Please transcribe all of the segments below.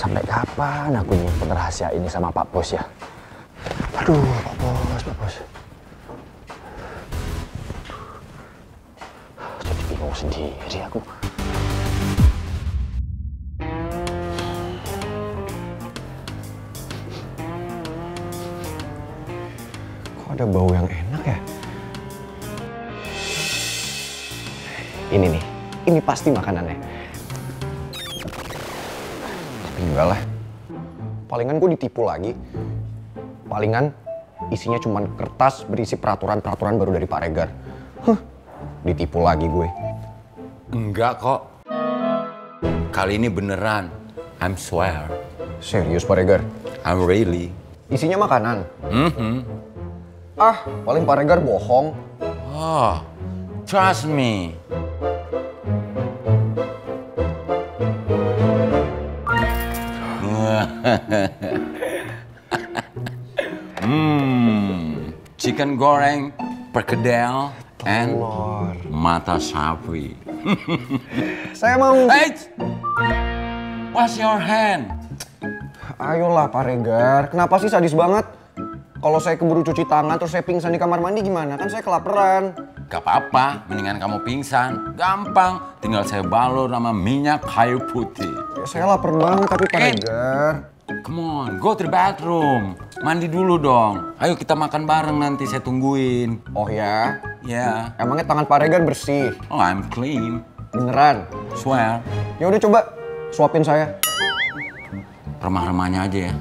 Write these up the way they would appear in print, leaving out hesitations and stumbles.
Sampai kapan aku nyimpen rahasia ini sama Pak Bos ya? Aduh, Pak Bos, Pak Bos. Jadi bingung sendiri aku. Kok ada bau yang enak ya? Ini nih, ini pasti makanannya. Tapi enggak lah. Palingan gue ditipu lagi. Palingan isinya cuma kertas berisi peraturan-peraturan baru dari Pak Regar. Ditipu lagi gue. Enggak kok. Kali ini beneran. I'm swear. Serius Pak Regar? I'm really. Isinya makanan? Ah, paling Pak Regar bohong. Oh, trust me. Chicken goreng, perkedel, and mata sapi. Saya mau... Hey! Wash your hand. Ayolah Pak Regar, kenapa sih sadis banget? Kalau saya keburu cuci tangan terus saya pingsan di kamar mandi gimana? Kan saya kelaparan. Gak apa-apa, mendingan kamu pingsan. Gampang, tinggal saya balur sama minyak kayu putih. Ya, saya lapar banget tapi Pak Regar. Come on, go to the bathroom. Mandi dulu dong. Ayo kita makan bareng nanti, saya tungguin. Oh ya? Ya. Emangnya tangan Pak Regar bersih? Oh, I'm clean. Beneran? Swear. Ya udah coba, suapin saya. Remah-remahnya aja ya.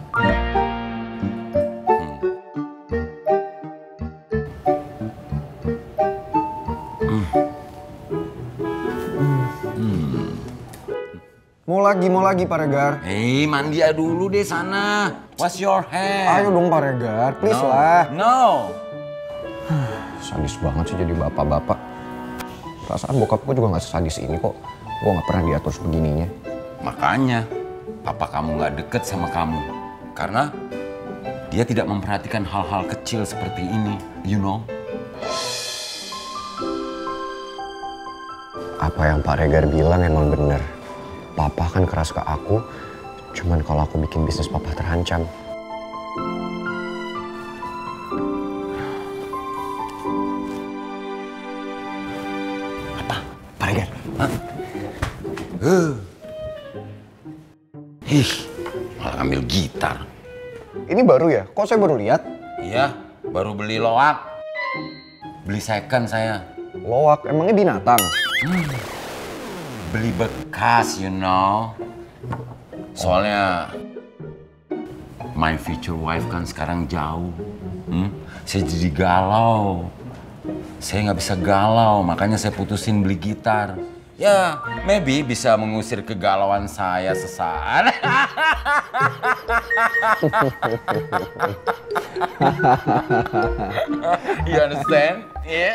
Mau lagi Pak Regar. Mandi aja dulu deh sana. Wash your hand. Ayo dong Pak Regar, please lah. No. Sadis banget sih jadi bapak-bapak. Perasaan bokapku juga gak sesadis ini kok. Gue gak pernah diatur sebegininya. Makanya, papa kamu gak deket sama kamu. Karena dia tidak memperhatikan hal-hal kecil seperti ini. You know? Apa yang Pak Regar bilang emang bener. Papa kan keras ke aku, cuman kalau aku bikin bisnis papa terancam. Apa? Pak Regar? Malah ambil gitar. Ini baru ya? Kok saya baru lihat? Iya, baru beli loak. Beli second saya. Loak, emangnya binatang? Beli bekas, you know. Soalnya my future wife kan sekarang jauh. Saya jadi galau. Saya nggak bisa galau, makanya saya putusin beli gitar. Ya, maybe bisa mengusir kegalauan saya sesaat. You understand? Yeah.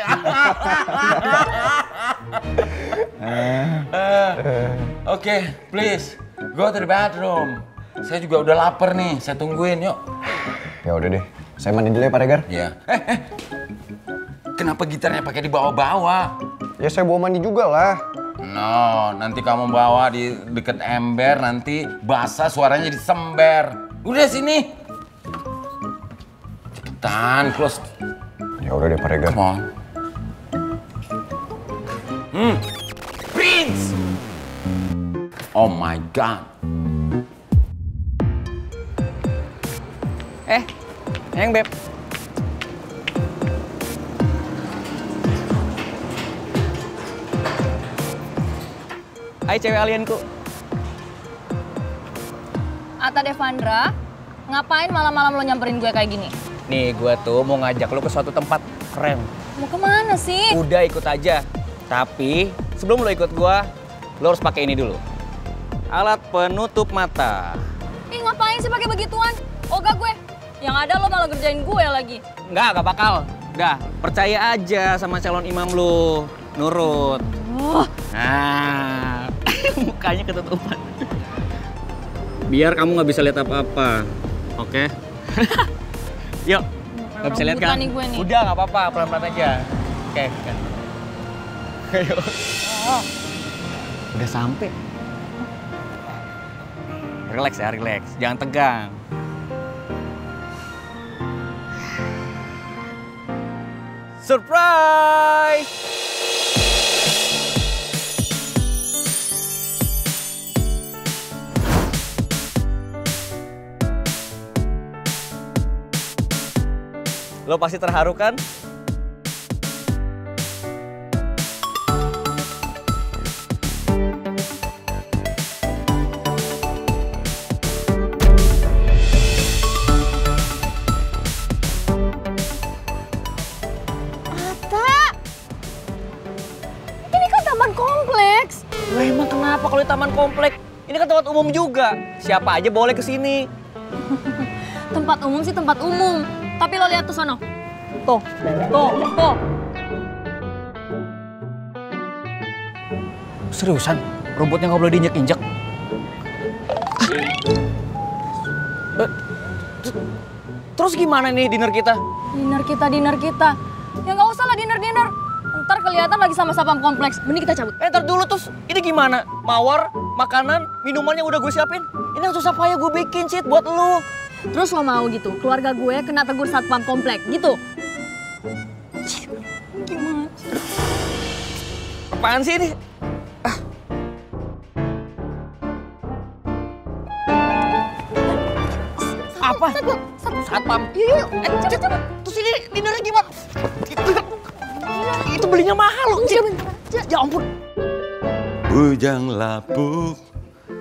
Oke, please go to the bathroom. Saya juga udah lapar nih, saya tungguin yuk. Ya udah deh, saya mandi dulu ya Pak Regar. Ya. Kenapa gitarnya pakai dibawa-bawa? Ya saya bawa mandi juga lah. No, nanti kamu bawa di deket ember, nanti basah suaranya disember. Udah sini. Cepetan, close. Ya udah deh Pak Regar. Come on. Prince! Oh my God. Yang Beb. Hai cewek alienku. Atta Devandra, ngapain malam-malam lo nyamperin gue kayak gini? Nih gue tuh mau ngajak lo ke suatu tempat keren. Mau kemana sih? Udah ikut aja. Tapi sebelum lo ikut gue, lo harus pakai ini dulu. Alat penutup mata. Ih ngapain sih pakai begituan? Ogah gue. Yang ada lo malah gerjain gue lagi. Gak bakal. Udah, percaya aja sama calon imam lo. Nurut. Nah, mukanya ketutupan. Biar kamu nggak bisa lihat apa-apa. Oke? Yuk, nggak bisa lihat kan? Nih gue nih. Udah, nggak apa-apa. Pelan-pelan aja. Oke. Ayo. Udah sampai. Relax ya, relax. Jangan tegang. Surprise! Lo pasti terharu kan? Ini kan taman kompleks. Lah emang kenapa kalau di taman komplek? Ini kan tempat umum juga. Siapa aja boleh ke sini. Tempat umum sih tempat umum. Tapi lo lihat tuh sono. Tuh, tuh, tuh. Seriusan? Rumputnya nggak boleh diinjek-injek? Terus gimana nih dinner kita? Dinner kita. Ya nggak usah lah dinner. Ntar kelihatan lagi sama sapam kompleks. Mending kita cabut. Ntar dulu terus ini gimana? Mawar, makanan, minumannya udah gue siapin. Ini yang susah payah gue bikin sih buat lu. Terus lo mau gitu, keluarga gue kena tegur satpam komplek, gitu? Gimana? Apaan sih ini? Apa? Satpam. Yuk. Cepet. Terus ini dinernya gimana? Itu belinya mahal loh. Ya ampun. Bujang lapuk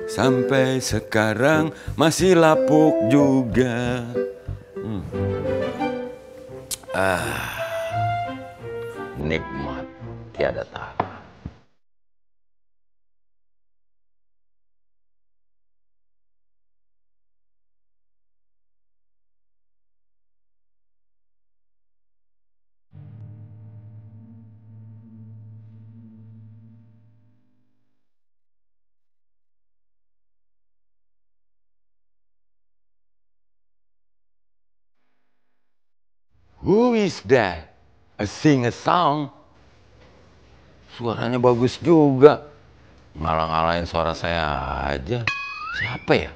sampai sekarang masih lapuk juga. Nikmat tiada tara. Who is that? Sing a song. Suaranya bagus juga. Ngalah-ngalahin suara saya aja. Siapa ya?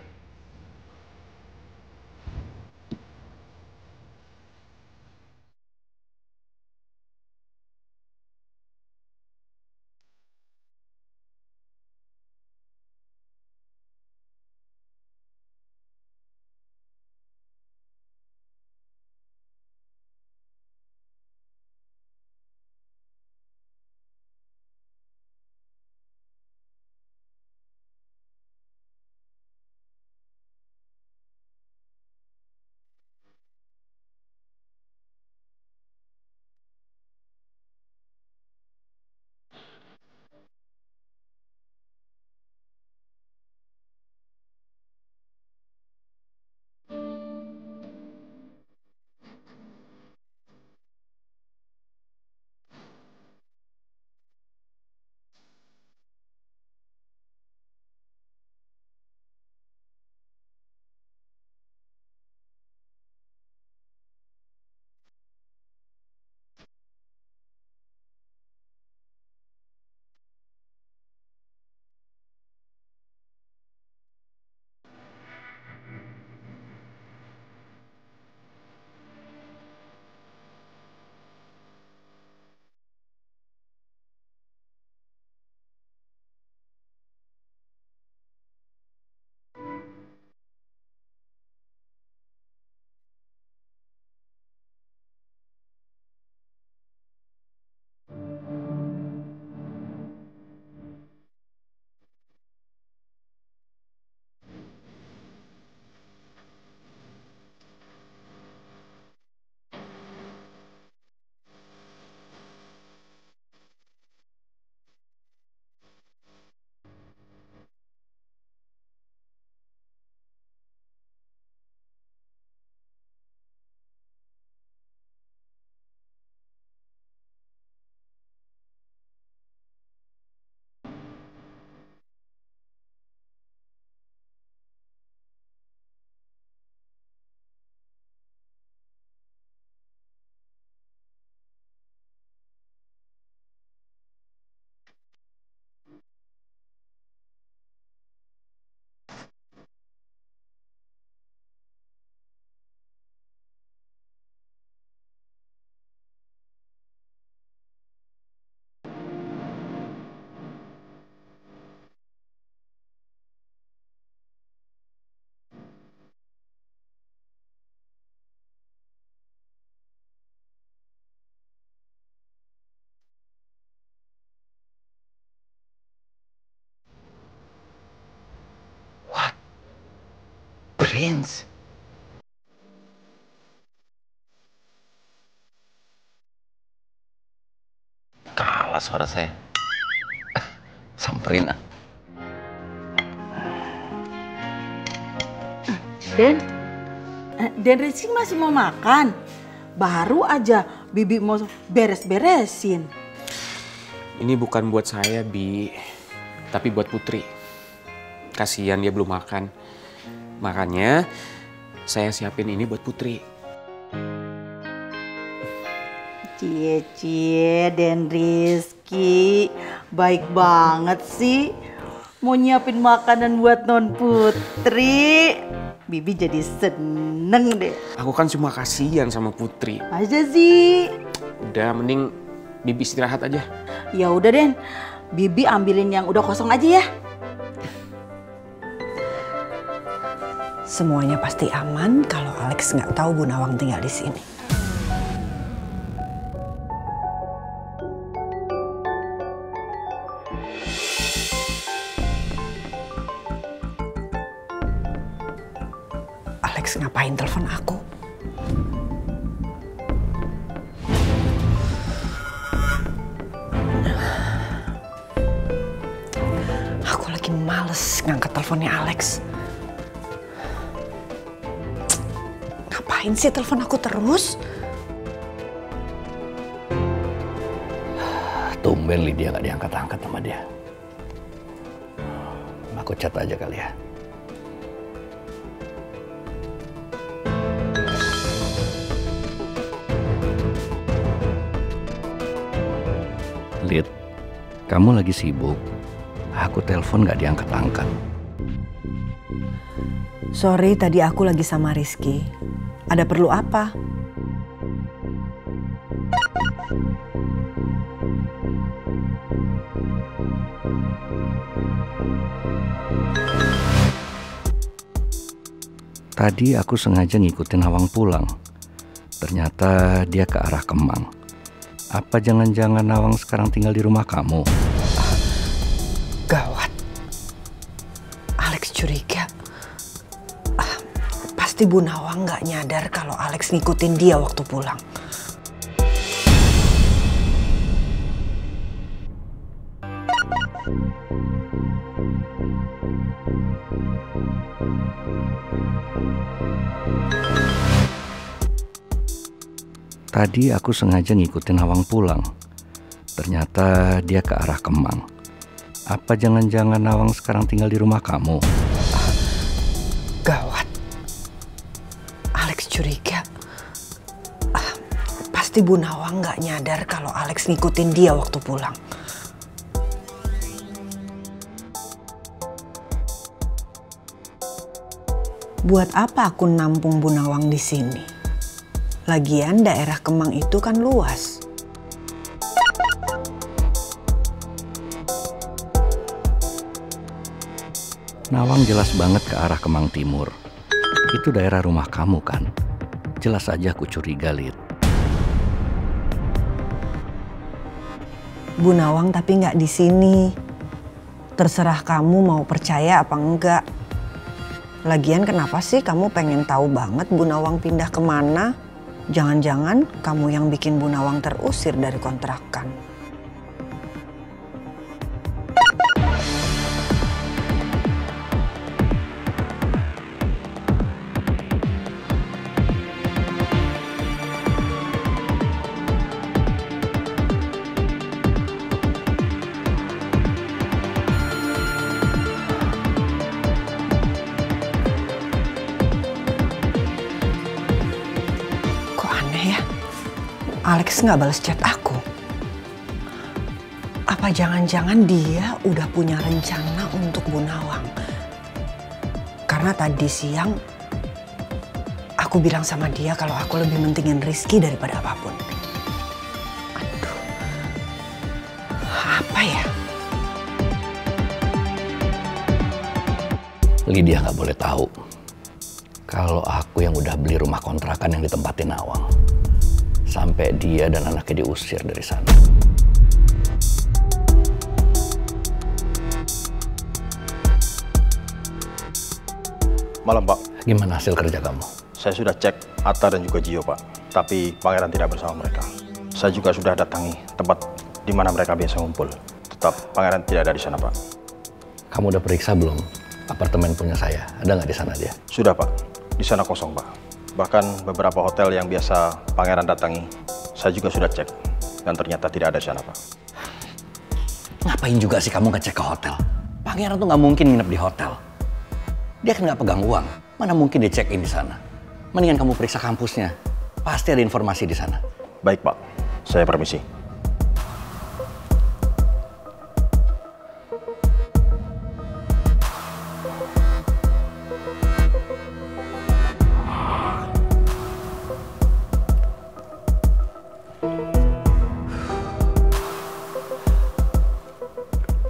Prince. Kalah suara saya. Samperin ah. Dan Rizky masih mau makan. Baru aja Bibi mau beres-beresin. Ini bukan buat saya, Bi. Tapi buat Putri. Kasihan dia belum makan. Makanya saya siapin ini buat Putri. Cie, Dan Rizky. Baik banget sih. Mau nyiapin makanan buat non Putri. Bibi jadi seneng deh. Aku kan cuma kasihan sama Putri. Aja sih. Udah, mending Bibi istirahat aja. Ya udah Den, Bibi ambilin yang udah kosong aja ya. Semuanya pasti aman kalau Alex nggak tahu Bu Nawang tinggal di sini. Alex ngapain telepon aku? Aku lagi males ngangkat teleponnya Alex. Ngapain sih telepon aku terus? Tumben Lydia gak diangkat-angkat sama dia. Aku chat aja kali ya. Lid, kamu lagi sibuk. Aku telepon gak diangkat-angkat. Sorry, tadi aku lagi sama Rizky. Ada perlu apa? Tadi aku sengaja ngikutin Nawang pulang. Ternyata dia ke arah Kemang. Apa jangan-jangan Nawang sekarang tinggal di rumah kamu? Gawat. Alex curiga. Pasti Bu Nawang nggak nyadar kalau Alex ngikutin dia waktu pulang. Tadi aku sengaja ngikutin Nawang pulang. Ternyata dia ke arah Kemang. Apa jangan-jangan Nawang sekarang tinggal di rumah kamu? Gawat. Alex curiga. Pasti Bu Nawang nggak nyadar kalau Alex ngikutin dia waktu pulang. Buat apa aku nampung Bu Nawang di sini? Lagian daerah Kemang itu kan luas. Nawang jelas banget ke arah Kemang Timur. Itu daerah rumah kamu kan? Jelas aja aku curiga, Lid. Bu Nawang tapi nggak di sini. Terserah kamu mau percaya apa enggak. Lagian kenapa sih kamu pengen tahu banget Bu Nawang pindah kemana? Jangan-jangan kamu yang bikin Bu Nawang terusir dari kontrakan. Alex nggak balas chat aku. Apa jangan-jangan dia udah punya rencana untuk Bu Nawang? Karena tadi siang aku bilang sama dia kalau aku lebih mentingin Rizky daripada apapun. Aduh, apa ya? Lydia nggak boleh tahu kalau aku yang udah beli rumah kontrakan yang ditempatin Nawang. Sampai dia dan anaknya diusir dari sana. Malam, Pak. Gimana hasil kerja kamu? Saya sudah cek Atta dan juga Gio, Pak. Tapi Pangeran tidak bersama mereka. Saya juga sudah datangi tempat di mana mereka biasa ngumpul. Tetap Pangeran tidak ada di sana, Pak. Kamu udah periksa belum apartemen punya saya? Ada nggak di sana dia? Sudah, Pak. Di sana kosong, Pak. Bahkan beberapa hotel yang biasa Pangeran datangi, saya juga sudah cek. Dan ternyata tidak ada di sana, Pak. Ngapain juga sih kamu ngecek ke hotel? Pangeran tuh nggak mungkin nginep di hotel. Dia kan nggak pegang uang. Mana mungkin dia check-in di sana? Mendingan kamu periksa kampusnya. Pasti ada informasi di sana. Baik, Pak. Saya permisi.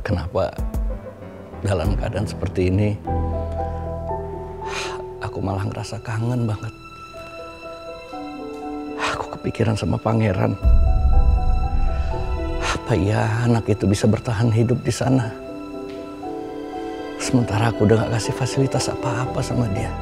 Kenapa dalam keadaan seperti ini aku malah ngerasa kangen banget. Aku kepikiran sama Pangeran. Apa ya anak itu bisa bertahan hidup di sana? Sementara aku udah gak kasih fasilitas apa-apa sama dia.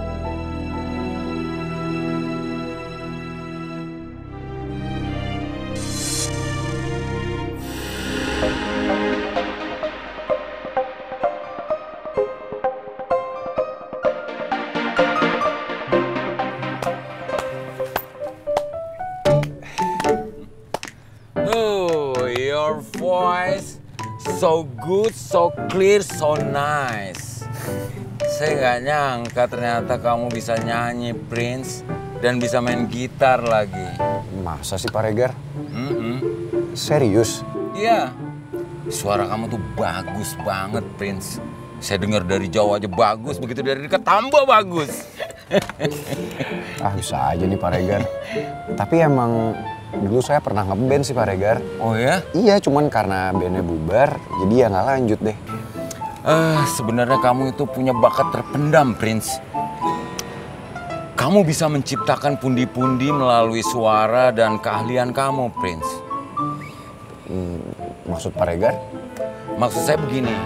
Your voice so good, so clear, so nice. Saya nggak nyangka ternyata kamu bisa nyanyi, Prince, dan bisa main gitar lagi. Masa sih Pak Regar? Serius? Iya, suara kamu tuh bagus banget, Prince. Saya dengar dari jauh aja bagus, begitu dari dekat tambah bagus. Ah bisa aja nih Pak Regar. Tapi emang dulu saya pernah ngeband sih Pak Regar. Oh ya? Iya, cuman karena bandnya bubar, jadi ya nggak lanjut deh. Sebenarnya kamu itu punya bakat terpendam, Prince. Kamu bisa menciptakan pundi-pundi melalui suara dan keahlian kamu, Prince. Maksud Pak Regar? Maksud saya begini,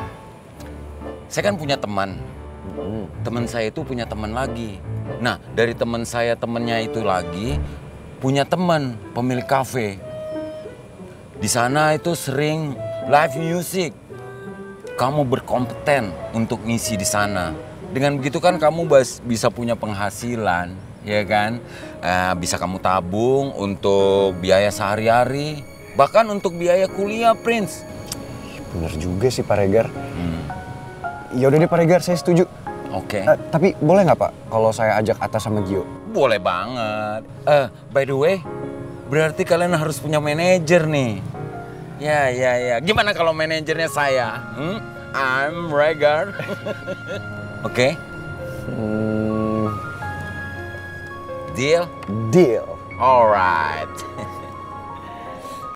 saya kan punya teman. Teman saya itu punya teman lagi. Nah, dari teman saya temannya itu lagi punya teman pemilik kafe. Di sana itu sering live music. Kamu berkompeten untuk ngisi di sana. Dengan begitu kan kamu bisa punya penghasilan, ya kan? Bisa kamu tabung untuk biaya sehari-hari, bahkan untuk biaya kuliah, Prince. Bener juga sih Pak Regar. Ya udah deh Pak Regar, saya setuju. Oke. Tapi boleh nggak Pak kalau saya ajak Atta sama Gio? Boleh banget. By the way, berarti kalian harus punya manajer nih. Ya. Gimana kalau manajernya saya? I'm Regar. Oke? Deal? Deal. Alright.